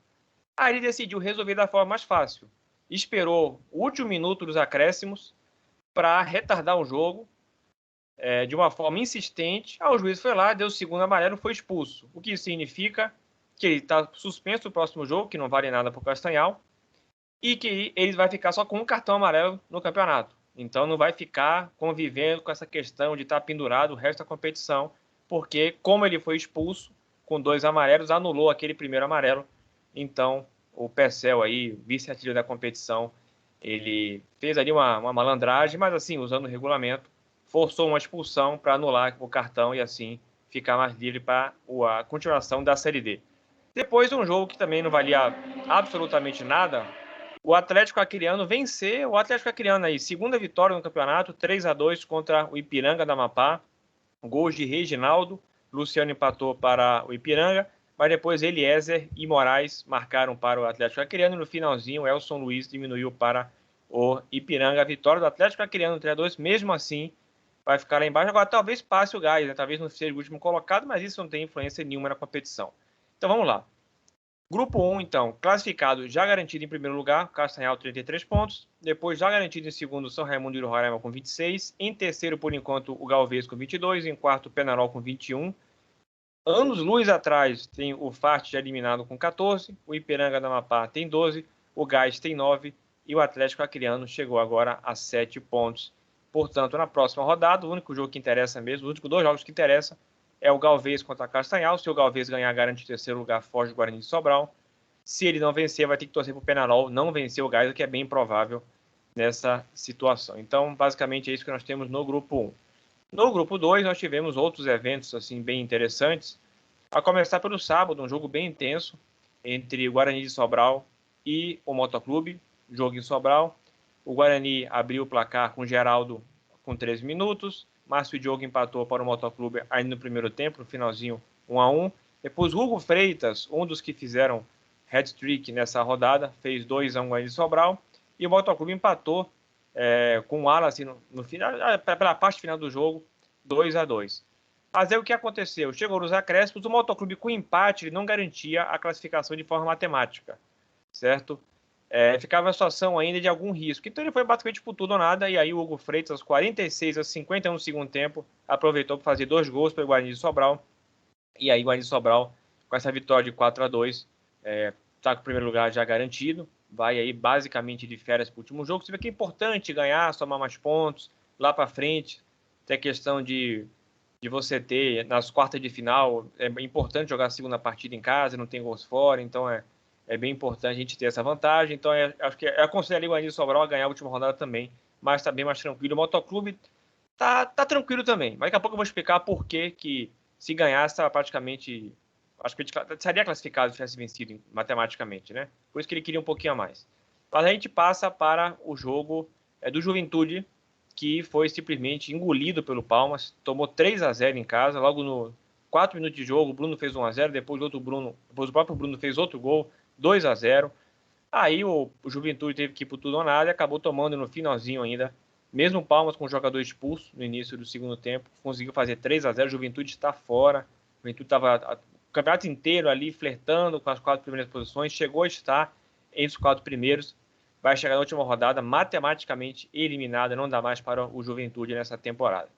Aí ele decidiu resolver da forma mais fácil. Esperou o último minuto dos acréscimos para retardar o jogo de uma forma insistente. O juiz foi lá, deu o segundo amarelo, foi expulso. O que significa que ele está suspenso no próximo jogo, que não vale nada para o Castanhal, e que ele vai ficar só com um cartão amarelo no campeonato. Então não vai ficar convivendo com essa questão de estar pendurado o resto da competição, porque como ele foi expulso com 2 amarelos, anulou aquele primeiro amarelo. Então o Pecel aí, vice-artilheiro da competição, Ele fez ali uma malandragem, mas assim, usando o regulamento, forçou uma expulsão para anular o cartão e assim ficar mais livre para a continuação da Série D. Depois, um jogo que também não valia absolutamente nada, o Atlético Acreano venceu. O Atlético Acreano aí, segunda vitória no campeonato, 3-2 contra o Ipiranga da Amapá. Gols de Reginaldo, Luciano empatou para o Ipiranga, mas depois Eliezer e Moraes marcaram para o Atlético Acreano e no finalzinho Elson Luiz diminuiu para o Ipiranga. A vitória do Atlético Acreano 3-2, mesmo assim vai ficar lá embaixo. Agora talvez passe o gás, né? Talvez não seja o último colocado, mas isso não tem influência nenhuma na competição. Então vamos lá. Grupo 1, então, classificado já garantido em primeiro lugar, Castanhal 33 pontos. Depois já garantido em segundo, São Raimundo e Roraima com 26. Em terceiro, por enquanto, o Galvez com 22. Em quarto, o Penarol com 21. Anos-luz atrás tem o Fart já eliminado com 14. O Ipiranga da Amapá tem 12. O Gás tem 9. E o Atlético Acreano chegou agora a 7 pontos. Portanto, na próxima rodada, o único jogo que interessa mesmo, os únicos 2 jogos que interessam, é o Galvez contra Castanhal. Se o Galvez ganhar, garante o terceiro lugar, foge o Guarani de Sobral. Se ele não vencer, vai ter que torcer para o Penarol não vencer o Gás, o que é bem improvável nessa situação. Então, basicamente, é isso que nós temos no grupo 1. No grupo 2, nós tivemos outros eventos assim bem interessantes. A começar pelo sábado, um jogo bem intenso entre o Guarani de Sobral e o Motoclube. Jogo em Sobral. O Guarani abriu o placar com Geraldo com 13 minutos. Márcio Diogo empatou para o Motoclube ainda no primeiro tempo, no finalzinho 1-1. Depois Hugo Freitas, um dos que fizeram hat-trick nessa rodada, fez 2-1 Guarani de Sobral. E o Motoclube empatou com o Wallace no final, pela parte final do jogo, 2-2. Mas aí o que aconteceu? Chegou nos acréscimos, o Motoclube com empate ele não garantia a classificação de forma matemática, certo? Ficava uma situação ainda de algum risco. Então ele foi basicamente por tudo ou nada, e aí o Hugo Freitas, aos 46 a 51 do segundo tempo, aproveitou para fazer 2 gols para o Guarani de Sobral. E aí o Guarani de Sobral, com essa vitória de 4-2, está com o primeiro lugar já garantido. Vai aí basicamente de férias para o último jogo. Você vê que é importante ganhar, somar mais pontos, lá para frente. Tem a questão de você ter, nas quartas de final, é importante jogar a segunda partida em casa, não tem gols fora, então é bem importante a gente ter essa vantagem. Então, acho que eu aconselho o Guarani de Sobral a ganhar a última rodada também, mas está bem mais tranquilo. O Motoclube tá tranquilo também. Mas daqui a pouco eu vou explicar por que se ganhasse, estava praticamente... Acho que ele seria classificado se tivesse vencido matematicamente, né? Por isso que ele queria um pouquinho a mais. Mas a gente passa para o jogo do Juventude, que foi simplesmente engolido pelo Palmas. Tomou 3-0 em casa. Logo no 4 minutos de jogo, o Bruno fez 1-0. Depois o próprio Bruno fez outro gol, 2-0. Aí o Juventude teve que ir por tudo ou nada e acabou tomando no finalzinho ainda. Mesmo o Palmas com o jogador expulso no início do segundo tempo, conseguiu fazer 3-0. O Juventude está fora. O Juventude estava o campeonato inteiro ali flertando com as 4 primeiras posições, chegou a estar entre os 4 primeiros, vai chegar na última rodada matematicamente eliminada, não dá mais para o Juventude nessa temporada.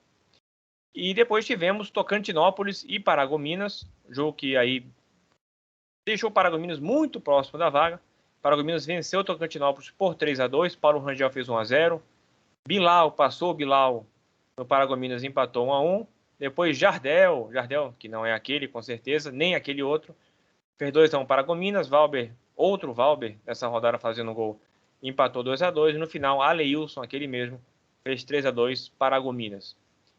E depois tivemos Tocantinópolis e Paragominas, jogo que aí deixou o Paragominas muito próximo da vaga. Paragominas venceu o Tocantinópolis por 3-2, Paulo Rangel fez 1-0, Bilal passou o Bilal no Paragominas, empatou 1-1. Depois Jardel, que não é aquele, com certeza, nem aquele outro, fez 2-1 para Gominas. Outro Valber, nessa rodada fazendo gol, empatou 2-2. E no final, Aleilson, aquele mesmo, fez 3-2 para Gominas.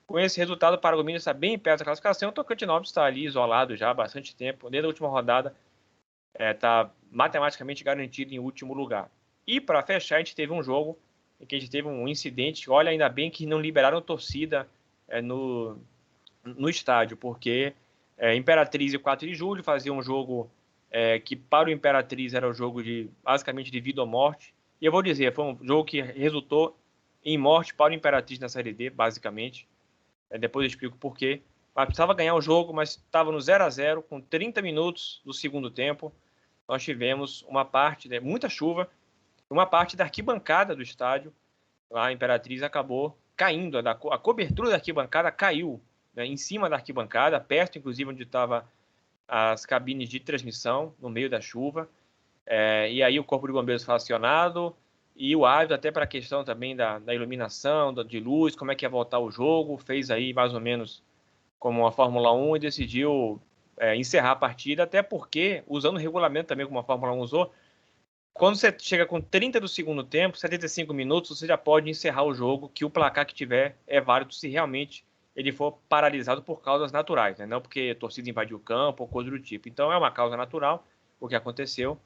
Com esse resultado, o Paragominas está bem perto da classificação. O Tocantinópolis está ali isolado já há bastante tempo. Desde a última rodada, está matematicamente garantido em último lugar. E para fechar, a gente teve um jogo em que a gente teve um incidente. Olha, ainda bem que não liberaram torcida no estádio, porque Imperatriz e 4 de julho fazia um jogo que para o Imperatriz era um jogo basicamente de vida ou morte. E eu vou dizer, foi um jogo que resultou em morte para o Imperatriz na Série D, basicamente. Depois eu explico por quê. Mas precisava ganhar o jogo, mas estava no 0-0, com 30 minutos do segundo tempo. Nós tivemos uma parte, muita chuva, uma parte da arquibancada do estádio, lá a Imperatriz acabou caindo, a cobertura da arquibancada caiu, né, em cima da arquibancada, perto, inclusive, onde estavam as cabines de transmissão, no meio da chuva. E aí o Corpo de Bombeiros foi acionado, e o árbitro, até para a questão também da iluminação, de luz, como é que ia voltar o jogo, fez aí mais ou menos como a Fórmula 1 e decidiu encerrar a partida, até porque, usando o regulamento também como a Fórmula 1 usou, Quando você chega com 30 do segundo tempo, 75 minutos, você já pode encerrar o jogo, que o placar que tiver é válido se realmente ele for paralisado por causas naturais, né? Não porque a torcida invadiu o campo ou coisa do tipo. Então é uma causa natural o que aconteceu.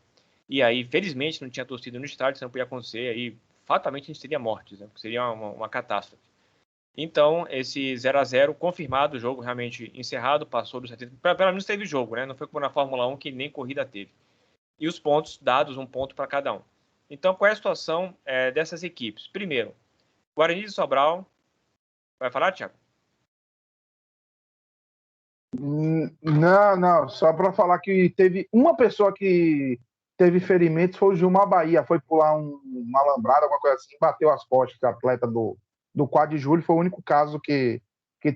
E aí, felizmente, não tinha torcida no estádio, senão podia acontecer. Aí, fatalmente, a gente teria mortes, né? Porque seria uma catástrofe. Então, esse 0-0 confirmado, o jogo realmente encerrado, passou dos 70. Pelo menos teve jogo, né? Não foi como na Fórmula 1 que nem corrida teve. E os pontos dados, um ponto para cada um. Então, qual é a situação dessas equipes? Primeiro, Guarani de Sobral. Vai falar, Thiago? Não. Só para falar que teve uma pessoa que teve ferimentos, foi o Gilmar Bahia. Foi pular uma alambrada, alguma coisa assim, bateu as costas, atleta do 4 de julho. Foi o único caso que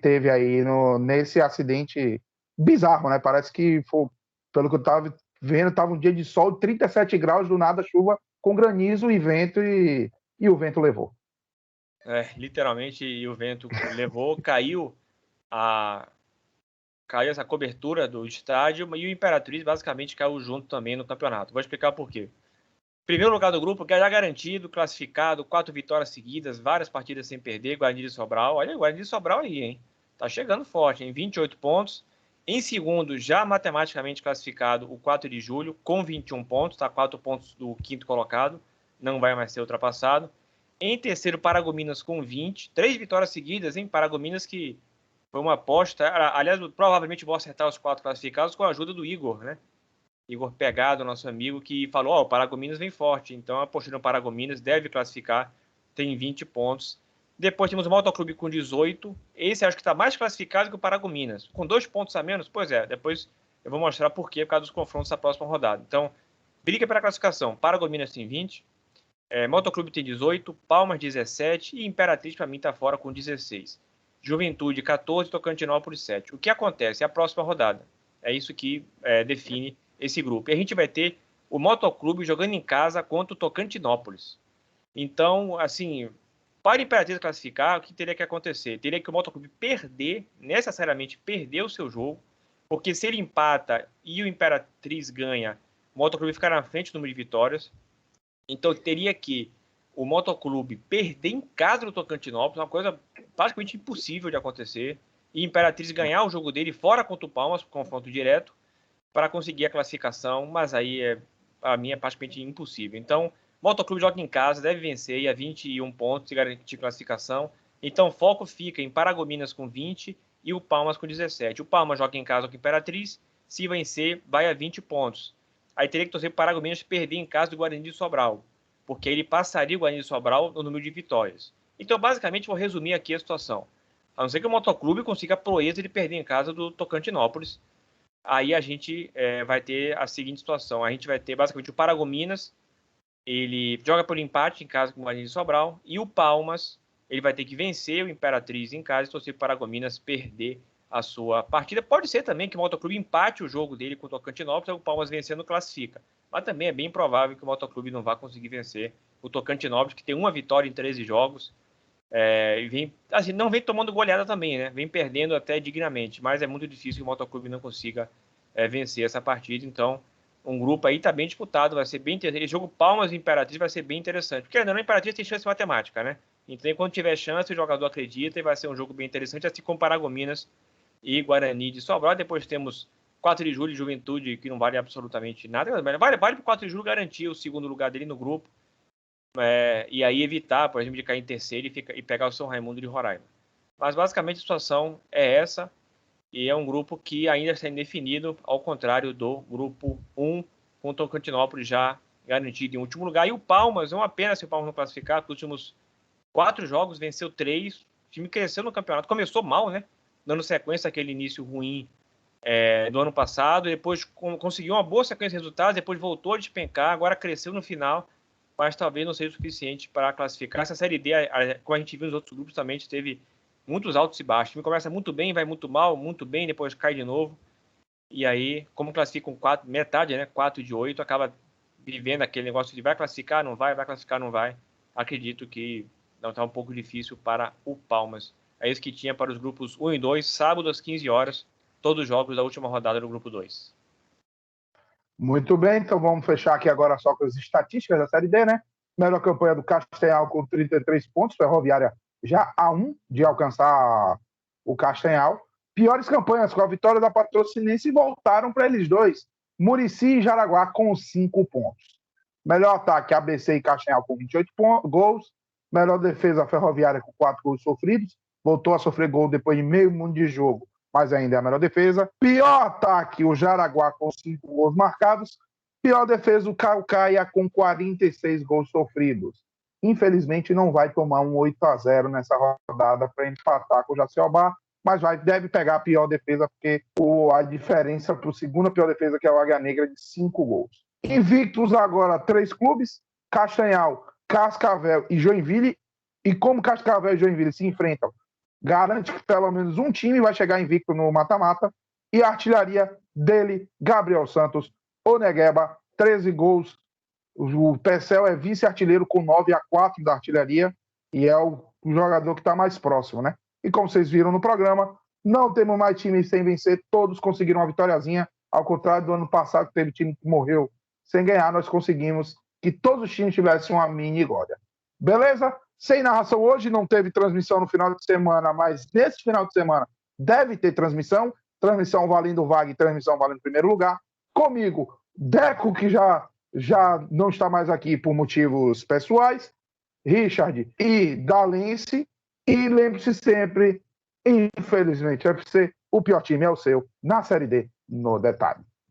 teve aí nesse acidente bizarro, né? Parece que foi, pelo que eu estava vendo, estava um dia de sol, 37 graus, do nada chuva com granizo e vento, e o vento levou. Literalmente, e o vento levou, caiu essa cobertura do estádio e o Imperatriz basicamente caiu junto também no campeonato. Vou explicar por quê. Primeiro lugar do grupo, que é já garantido, classificado, 4 vitórias seguidas, várias partidas sem perder, Guarani de Sobral. Olha o Guarani de Sobral aí, hein? Tá chegando forte, em 28 pontos. Em segundo, já matematicamente classificado, o 4 de julho, com 21 pontos, tá 4 pontos do quinto colocado, não vai mais ser ultrapassado. Em terceiro, Paragominas com 20, 3 vitórias seguidas, hein? Paragominas que foi uma aposta. Aliás, provavelmente vou acertar os 4 classificados com a ajuda do Igor, né? Igor Pegado, nosso amigo, que falou: o Paragominas vem forte. Então, apostei no Paragominas, deve classificar, tem 20 pontos. Depois temos o Motoclube com 18. Esse acho que está mais classificado que o Paragominas. Com 2 pontos a menos? Pois é, depois eu vou mostrar por quê, por causa dos confrontos da próxima rodada. Então, briga pela classificação. Paragominas tem 20. Motoclube tem 18, Palmas 17 e Imperatriz para mim está fora com 16. Juventude 14, Tocantinópolis 7. O que acontece? É a próxima rodada. É isso que define esse grupo. E a gente vai ter o Motoclube jogando em casa contra o Tocantinópolis. Então, assim, para o Imperatriz classificar, o que teria que acontecer? Teria que o Motoclube perder, necessariamente perder o seu jogo, porque se ele empata e o Imperatriz ganha, o Motoclube fica na frente do número de vitórias. Então, teria que o Motoclube perder em casa do Tocantinópolis, uma coisa praticamente impossível de acontecer, e Imperatriz ganhar o jogo dele fora contra o Palmas, confronto direto, para conseguir a classificação, mas aí a minha é praticamente impossível. Então, Motoclube joga em casa, deve vencer e a 21 pontos e garantir classificação. Então, o foco fica em Paragominas com 20 e o Palmas com 17. O Palmas joga em casa com a Imperatriz, se vencer, vai a 20 pontos. Aí teria que torcer para o Paragominas perder em casa do Guarani de Sobral, porque ele passaria o Guarani de Sobral no número de vitórias. Então, basicamente, vou resumir aqui a situação. A não ser que o Motoclube consiga a proeza de perder em casa do Tocantinópolis, aí a gente vai ter a seguinte situação. A gente vai ter basicamente o Paragominas, ele joga por empate em casa com o Guarani de Sobral, e o Palmas, ele vai ter que vencer o Imperatriz em casa e torcer para o Paragominas perder a sua partida. Pode ser também que o Motoclube empate o jogo dele contra o Tocantinópolis e o Palmas vencendo classifica. Mas também é bem provável que o Motoclube não vá conseguir vencer o Tocantinópolis, que tem uma vitória em 13 jogos. Não vem tomando goleada também, né? Vem perdendo até dignamente, mas é muito difícil que o Motoclube não consiga vencer essa partida. Então, um grupo aí está bem disputado, vai ser bem interessante. Esse jogo Palmas e Imperatriz vai ser bem interessante, porque ainda não, Imperatriz tem chance matemática, né? Então, quando tiver chance, o jogador acredita e vai ser um jogo bem interessante, assim como Paragominas e Guarani de Sobral. Depois temos 4 de julho e Juventude, que não vale absolutamente nada. Vale para o 4 de julho garantir o segundo lugar dele no grupo. E aí evitar, por exemplo, de cair em terceiro e pegar o São Raimundo de Roraima. Mas basicamente a situação é essa, e é um grupo que ainda está indefinido, ao contrário do grupo 1, com o Tocantinópolis já garantido em último lugar. E o Palmas, é uma pena se o Palmas não classificar, porque os últimos 4 jogos venceu 3, o time cresceu no campeonato, começou mal, né? Dando sequência àquele início ruim do ano passado, depois conseguiu uma boa sequência de resultados, depois voltou a despencar, agora cresceu no final, mas talvez não seja o suficiente para classificar. Essa Série D, como a gente viu nos outros grupos, também teve muitos altos e baixos. O time começa muito bem, vai muito mal, muito bem, depois cai de novo. E aí, como classificam metade, né, 4 de 8, acaba vivendo aquele negócio de vai classificar, não vai classificar, não vai. Acredito que não está um pouco difícil para o Palmas. É isso que tinha para os grupos 1 e 2, sábado às 15 horas, todos os jogos da última rodada do grupo 2. Muito bem, então vamos fechar aqui agora só com as estatísticas da Série D, né? Melhor campanha do Castanhal com 33 pontos, Ferroviária já a 1 de alcançar o Castanhal. Piores campanhas com a vitória da Patrocinense voltaram para eles dois, Muricy e Jaraguá com 5 pontos. Melhor ataque, ABC e Castanhal com 28 gols. Melhor defesa, Ferroviária com 4 gols sofridos. Voltou a sofrer gol depois de meio mundo de jogo, mas ainda é a melhor defesa. Pior ataque, o Jaraguá com 5 gols marcados. Pior defesa, o Caucaia com 46 gols sofridos. Infelizmente, não vai tomar um 8-0 nessa rodada para empatar com o Jaciobá, mas deve pegar a pior defesa, porque a diferença para o segunda pior defesa, que é o Águia Negra, de 5 gols. Invictos agora, 3 clubes, Castanhal, Cascavel e Joinville. E como Cascavel e Joinville se enfrentam, garante que pelo menos um time vai chegar invicto no mata-mata. E a artilharia dele, Gabriel Santos, o Negueba, 13 gols. O Pecel é vice-artilheiro com 9-4 da artilharia e é o jogador que está mais próximo, né? E como vocês viram no programa, não temos mais times sem vencer, todos conseguiram uma vitóriazinha, ao contrário do ano passado, que teve time que morreu sem ganhar, nós conseguimos que todos os times tivessem uma mini glória. Beleza? Sem narração hoje, não teve transmissão no final de semana, mas nesse final de semana deve ter transmissão valendo vaga e transmissão valendo primeiro lugar. Comigo, Deco, que já não está mais aqui por motivos pessoais, Richard e Dalense. E lembre-se sempre, infelizmente, FC, o pior time é o seu, na Série D, no detalhe.